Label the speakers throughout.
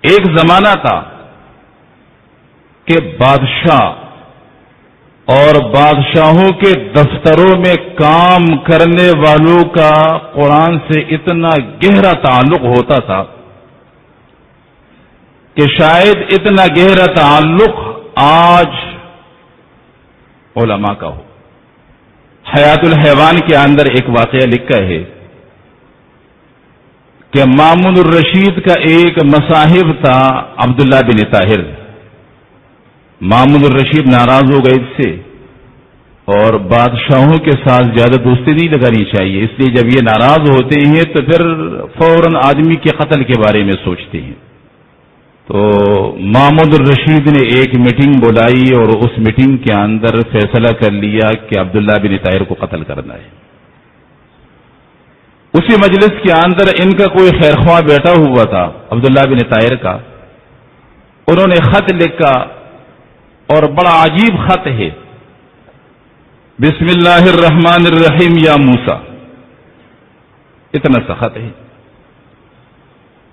Speaker 1: ایک زمانہ تھا کہ بادشاہ اور بادشاہوں کے دفتروں میں کام کرنے والوں کا قرآن سے اتنا گہرا تعلق ہوتا تھا کہ شاید اتنا گہرا تعلق آج علماء کا ہو۔ حیات الحیوان کے اندر ایک واقعہ لکھا ہے کہ مامون الرشید کا ایک مصاحب تھا عبداللہ بن طاہر۔ مامون الرشید ناراض ہو گئے اس سے، اور بادشاہوں کے ساتھ زیادہ دوستی نہیں لگانی چاہیے، اس لیے جب یہ ناراض ہوتے ہیں تو پھر فوراً آدمی کے قتل کے بارے میں سوچتے ہیں۔ تو مامون الرشید نے ایک میٹنگ بلائی اور اس میٹنگ کے اندر فیصلہ کر لیا کہ عبداللہ بن طاہر کو قتل کرنا ہے۔ اسی مجلس کے اندر ان کا کوئی خیرخواہ بیٹا ہوا تھا عبداللہ بن طاہر کا، انہوں نے خط لکھا اور بڑا عجیب خط ہے، بسم اللہ الرحمن الرحیم یا موسیٰ، اتنا سا خط ہے۔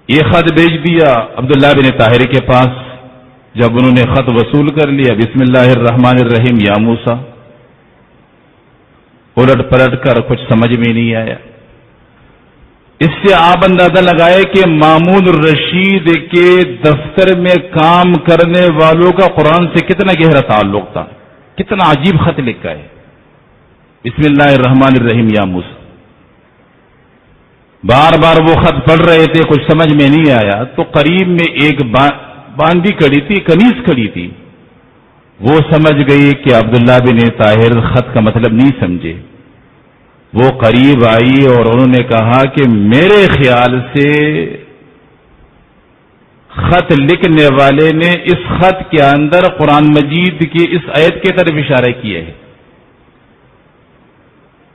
Speaker 1: یہ خط بھیج دیا عبداللہ بن طاہر کے پاس۔ جب انہوں نے خط وصول کر لیا، بسم اللہ الرحمن الرحیم یا موسیٰ، الٹ پلٹ کر کچھ سمجھ میں نہیں آیا۔ اس سے آپ اندازہ لگائے کہ مامون الرشید کے دفتر میں کام کرنے والوں کا قرآن سے کتنا گہرا تعلق تھا، کتنا عجیب خط لکھا ہے، بسم اللہ الرحمن الرحیم یا موسیٰ۔ بار بار وہ خط پڑھ رہے تھے، کچھ سمجھ میں نہیں آیا، تو قریب میں ایک باندھی کھڑی تھی، کنیز کھڑی تھی، وہ سمجھ گئی کہ عبداللہ بن طاہر خط کا مطلب نہیں سمجھے۔ وہ قریب آئی اور انہوں نے کہا کہ میرے خیال سے خط لکھنے والے نے اس خط کے اندر قرآن مجید کی اس آیت کی طرف اشارہ کیا ہے،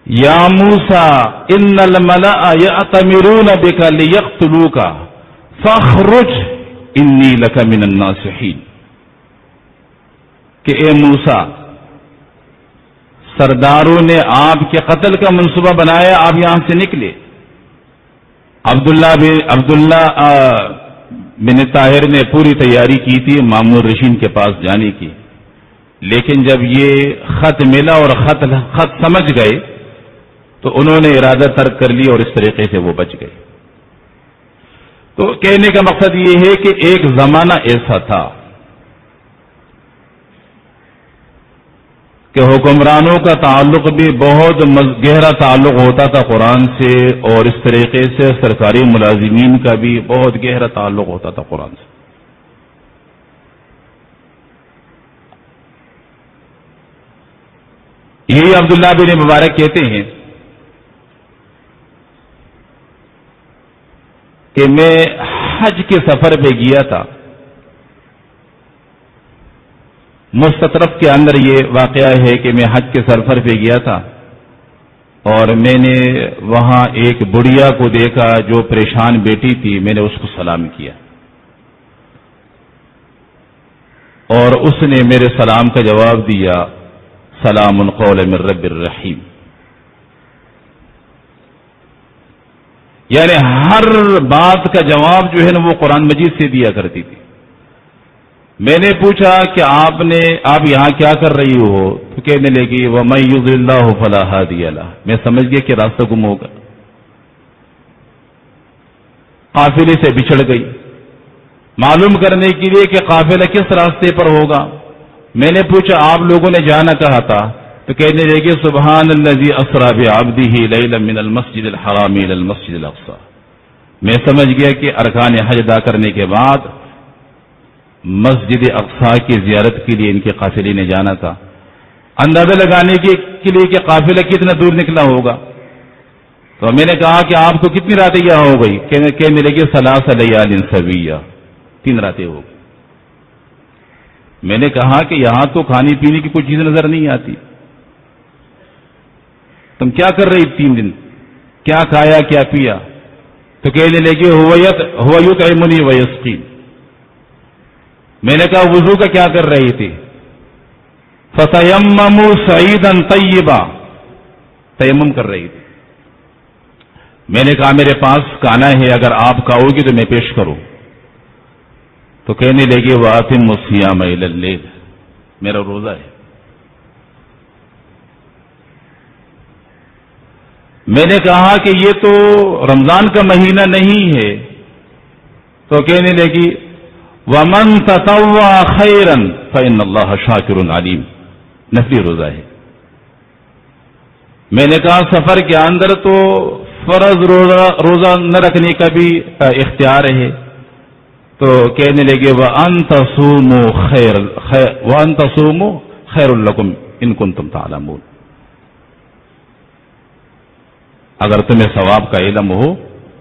Speaker 1: یا موسیٰ ان الملأ یأتمرون بک لیقتلوک فاخرج انی لک من الناصحین، کہ اے موسیٰ، سرداروں نے آپ کے قتل کا منصوبہ بنایا، آپ یہاں سے نکلے۔ عبداللہ بن طاہر نے پوری تیاری کی تھی مامون الرشید کے پاس جانے کی، لیکن جب یہ خط ملا اور خط سمجھ گئے تو انہوں نے ارادہ ترک کر لی اور اس طریقے سے وہ بچ گئے۔ تو کہنے کا مقصد یہ ہے کہ ایک زمانہ ایسا تھا کہ حکمرانوں کا تعلق بھی بہت گہرا تعلق ہوتا تھا قرآن سے، اور اس طریقے سے سرکاری ملازمین کا بھی بہت گہرا تعلق ہوتا تھا قرآن سے۔ یہی عبداللہ بن مبارک کہتے ہیں کہ میں حج کے سفر پہ گیا تھا، مستطرف کے اندر یہ واقعہ ہے کہ میں حج کے سفر پہ گیا تھا اور میں نے وہاں ایک بڑھیا کو دیکھا جو پریشان بیٹی تھی، میں نے اس کو سلام کیا اور اس نے میرے سلام کا جواب دیا، سلام قول من رب الرحیم، یعنی ہر بات کا جواب جو ہے نا وہ قرآن مجید سے دیا کرتی تھی۔ میں نے پوچھا کہ آپ یہاں کیا کر رہی ہو؟ تو کہنے لگی وَمَن يُضْلِلِ اللَّهُ فَلَا هَادِيَ لَهُ، میں سمجھ گیا کہ راستہ گم ہوگا، قافلے سے بچھڑ گئی۔ معلوم کرنے کے لیے کہ قافلہ کس راستے پر ہوگا میں نے پوچھا آپ لوگوں نے جانا کہا تھا؟ تو کہنے لگے سبحان الذی اسری بعبدہ لیلا من المسجد الحرام الى المسجد الاقصی۔ میں سمجھ گیا کہ ارکان حج ادا کرنے کے بعد مسجد اقصی کی زیارت کے لیے ان کے قافلے نے جانا تھا۔ اندازہ لگانے کے لیے کہ قافلہ کتنا دور نکلا ہوگا، تو میں نے کہا کہ آپ کو کتنی راتیں یہاں ہو گئی؟ کہنے لگے 3 لیال سویہ، 3 راتیں ہو گئی۔ میں نے کہا کہ یہاں تو کھانے پینے کی کوئی چیز نظر نہیں آتی، تم کیا کر رہی 3 دن؟ کیا کھایا کیا پیا؟ تو کہنے لگے هو یطعمنی ویسقین۔ میں نے کہا وضو کا کیا کر رہی تھی؟ فتیمموا صعیدا طیبا، تیمم کر رہی تھی۔ میں نے کہا میرے پاس کھانا ہے، اگر آپ کھاؤ گی تو میں پیش کروں۔ تو کہنے لگے وَأَتِمُّ الصِّيَامَ إِلَى اللَّيْلِ، میرا روزہ ہے. میں نے کہا کہ یہ تو رمضان کا مہینہ نہیں ہے. تو کہنے لگی وَمَن تَطَوَّعَ خَيْرًا فَإِنَّ اللَّهَ شَاكِرٌ عَلِيمٌ، نفلی روزہ ہے. میں نے کہا سفر کے اندر تو فرض روزہ نہ رکھنے کا بھی اختیار ہے. تو کہنے لگے وَأَن تَصُومُوا خَيْرٌ لَكُمْ إِن كُنتُمْ تَعْلَمُونَ، اگر تمہیں ثواب کا علم ہو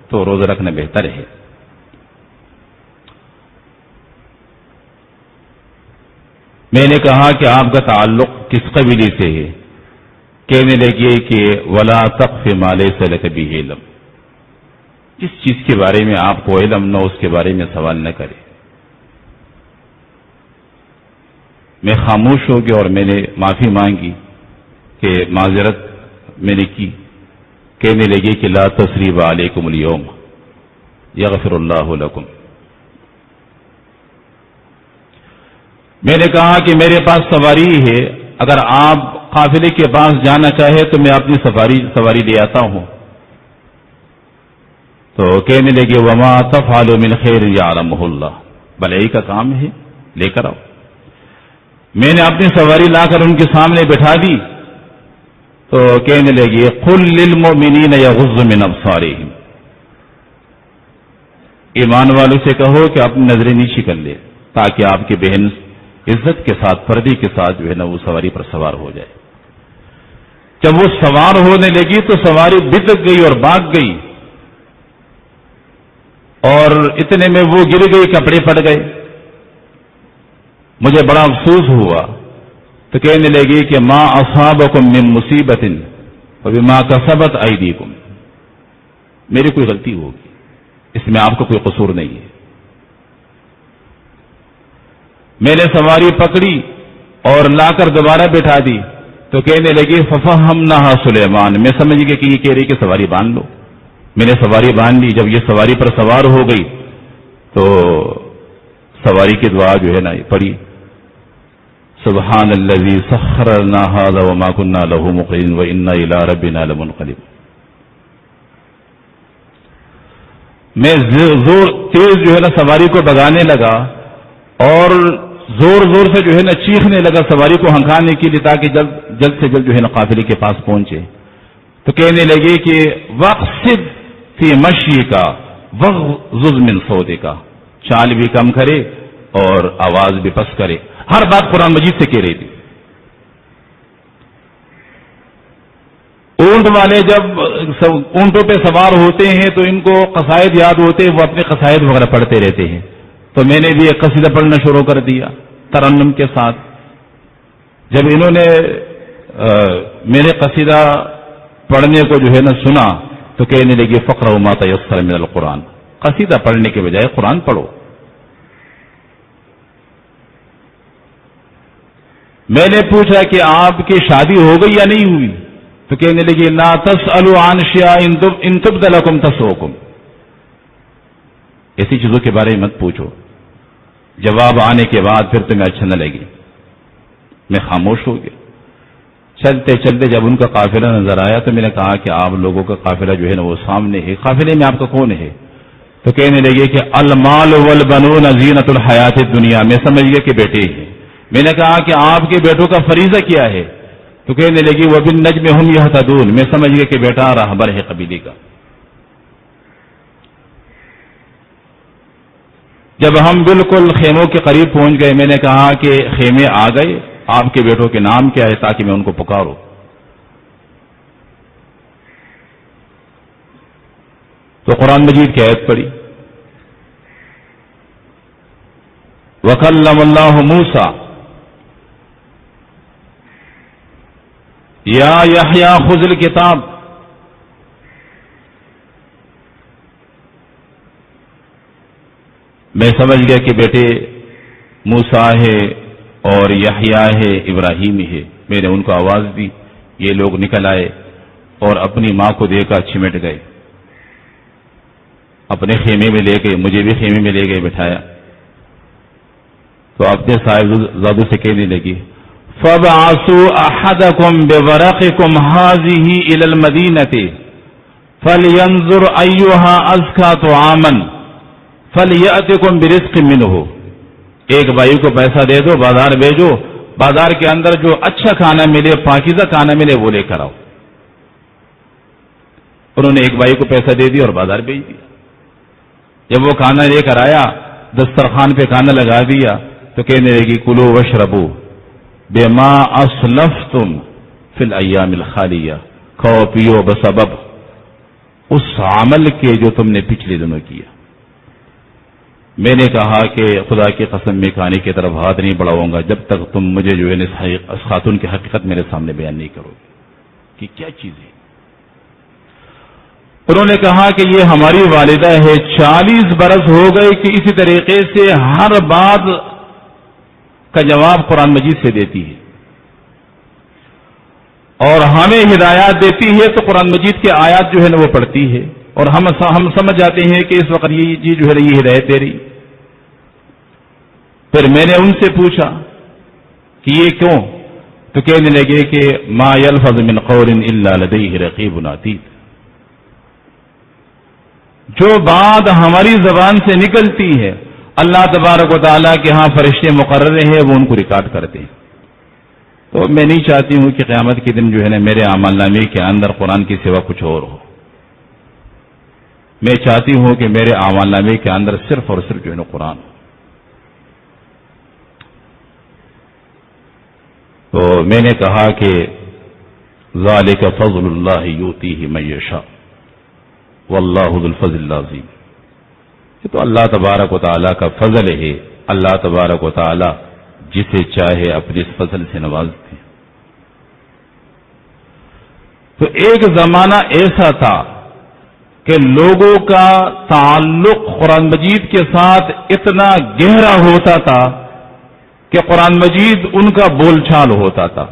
Speaker 1: تو روزہ رکھنا بہتر ہے. میں نے کہا کہ آپ کا تعلق کس قبیلے سے ہے؟ کہنے لگے کہ وَلَا تَقْفِ مَا لَيْسَ لَكَ بِهِ عِلْمٌ، جس چیز کے بارے میں آپ کو علم نہ اس کے بارے میں سوال نہ کرے. میں خاموش ہو گیا اور میں نے معافی مانگی کہ معذرت میں نے کی. کہنے لگے کہ لا تثریب علیکم اليوم یغفر اللہ لکم. میں نے کہا کہ میرے پاس سواری ہے، اگر آپ قافلے کے پاس جانا چاہے تو میں اپنی سواری لے آتا ہوں. تو کہنے لگے وما تفعلوا من خیر یعلمہ اللہ، بھلائی کا کام ہے لے کر آؤ. میں نے اپنی سواری لا کر ان کے سامنے بٹھا دی. تو کہنے لگے قل للمؤمنین یغضوا من ابصارہم، ایمان والوں سے کہو کہ اپنی نظریں نیچی کر لے تاکہ آپ کی بہن عزت کے ساتھ پردے کے ساتھ جو ہے نا وہ سواری پر سوار ہو جائے. جب وہ سوار ہونے لگی تو سواری بدک گئی اور بھاگ گئی، اور اتنے میں وہ گر گئی، کپڑے پڑ گئے. مجھے بڑا افسوس ہوا. تو کہنے لگی کہ ما اصابکم من مصیبت فبما کسبت ایدیکم، میری کوئی غلطی ہوگی، اس میں آپ کو کوئی قصور نہیں ہے. میں نے سواری پکڑی اور لا کر دوبارہ بٹھا دی. تو کہنے لگی ففہمناہا سلیمان، میں سمجھ گیا کہ یہ کہہ رہی کہ سواری باندھ لو. میں نے سواری باندھ لی. جب یہ سواری پر سوار ہو گئی تو سواری کی دعا جو ہے نا پڑھی سبحان الذی سخر لنا ھذا وما كنا له مقرنین وانا الی ربنا لمنقلبون. میں تیز جو ہے نا سواری کو بگانے لگا اور زور زور سے جو ہے نا چیخنے لگا سواری کو ہنکانے کے لیے تاکہ جلد سے جلد جو ہے نا قافلے کے پاس پہنچے. تو کہنے لگے کہ وقصد فی مشی کا وغضض من صوتک، چال بھی کم کرے اور آواز بھی پس کرے. ہر بات قرآن مجید سے کہہ رہی تھی. اونٹ والے جب اونٹوں پہ سوار ہوتے ہیں تو ان کو قصائد یاد ہوتے ہیں، وہ اپنے قصائد وغیرہ پڑھتے رہتے ہیں. تو میں نے بھی ایک قصیدہ پڑھنا شروع کر دیا ترنم کے ساتھ. جب انہوں نے میرے قصیدہ پڑھنے کو جو ہے نا سنا تو کہنے لگی فقرؤ ما تیسر من القرآن، قصیدہ پڑھنے کے بجائے قرآن پڑھو. میں نے پوچھا کہ آپ کی شادی ہو گئی یا نہیں ہوئی؟ تو کہنے لگی لا تسألوا عن شیء ان تبد لکم تسؤکم، ایسی چیزوں کے بارے میں مت پوچھو، جواب آنے کے بعد پھر تمہیں اچھا نہ لگے. میں خاموش ہو گیا. چلتے چلتے جب ان کا قافلہ نظر آیا تو میں نے کہا کہ آپ لوگوں کا قافلہ جو ہے نا وہ سامنے ہے، قافلے میں آپ کا کون ہے؟ تو کہنے لگے کہ المال والبنون زینت الحیات الدنیا. میں سمجھ گیا کہ بیٹے ہیں. میں نے کہا کہ آپ کے بیٹوں کا فریضہ کیا ہے؟ تو کہنے لگی وبالنجم هم یہتدون. میں سمجھ گیا کہ بیٹا راہبر ہے قبیلے کا. جب ہم بالکل خیموں کے قریب پہنچ گئے میں نے کہا کہ خیمے آ گئے، آپ کے بیٹوں کے نام کیا ہے تاکہ میں ان کو پکاروں. تو قرآن مجید کی آیت پڑھی وَكَلَّمَ اللَّهُ مُوسَىٰ یا یحییٰ خذ الکتاب. میں سمجھ گیا کہ بیٹے موسیٰ ہے اور یحییٰ ہے، ابراہیم ہے. میں نے ان کو آواز دی، یہ لوگ نکل آئے اور اپنی ماں کو دے کر چمٹ گئے، اپنے خیمے میں لے گئے، مجھے بھی خیمے میں لے گئے بٹھایا. تو اپنے صاحبزادوں سے کہنے لگی فَابْعَثُوا أَحَدَكُمْ بِوَرَقِكُمْ هَٰذِهِ إِلَى الْمَدِينَةِ فَلْيَنظُرْ أَيُّهَا أَزْكَىٰ طَعَامًا فَلْيَأْتِكُمْ بِرِزْقٍ مِّنْهُ. ایک بھائی کو پیسہ دے دو، بازار بھیجو، بازار کے اندر جو اچھا کھانا ملے، پاکیزہ کھانا ملے وہ لے کر آؤ. انہوں نے ایک بھائی کو پیسہ دے دیا اور بازار بھیج دیا. جب وہ کھانا لے کر آیا، دسترخوان پہ کھانا لگا دیا تو کہنے لگی کلو وشربو بما اسلفتم فی الایام الخالیہ، کھاؤ پیو بسبب اس عمل کے جو تم نے پچھلے دنوں کیا. میں نے کہا کہ خدا کی قسم میں کھانے کی طرف ہاتھ نہیں بڑھاؤں گا جب تک تم مجھے جو ہے اس خاتون کی حقیقت میرے سامنے بیان نہیں کرو گے کہ کیا چیز ہے. انہوں نے کہا کہ یہ ہماری والدہ ہے، 40 برس ہو گئے کہ اسی طریقے سے ہر بات کا جواب قرآن مجید سے دیتی ہے اور ہمیں ہدایات دیتی ہے تو قرآن مجید کے آیات جو ہے نا وہ پڑھتی ہے اور ہم سمجھ جاتے ہیں کہ اس وقت یہ جو ہے یہ ہدایت دے رہی. پھر میں نے ان سے پوچھا کہ یہ کیوں؟ تو کہنے لگے کہ ما یلفظ من قول الا لدیہ رقیب عتید، جو بات ہماری زبان سے نکلتی ہے اللہ تبارک و تعالیٰ کے ہاں فرشتے مقرر ہیں، وہ ان کو ریکارڈ کرتے ہیں. تو میں نہیں چاہتی ہوں کہ قیامت کے دن جو ہے نا میرے اعمال نامے کے اندر قرآن کی سوا کچھ اور ہو. میں چاہتی ہوں کہ میرے اعمال نامے کے اندر صرف اور صرف جو ہے نا قرآن. تو میں نے کہا کہ ذالک فضل اللہ یؤتیہ من یشاء واللہ ذو الفضل العظیم. یہ تو اللہ تبارک و تعالیٰ کا فضل ہے، اللہ تبارک و تعالیٰ جسے چاہے اپنے اس فضل سے نوازتے ہیں. تو ایک زمانہ ایسا تھا کہ لوگوں کا تعلق قرآن مجید کے ساتھ اتنا گہرا ہوتا تھا کہ قرآن مجید ان کا بول چال ہوتا تھا.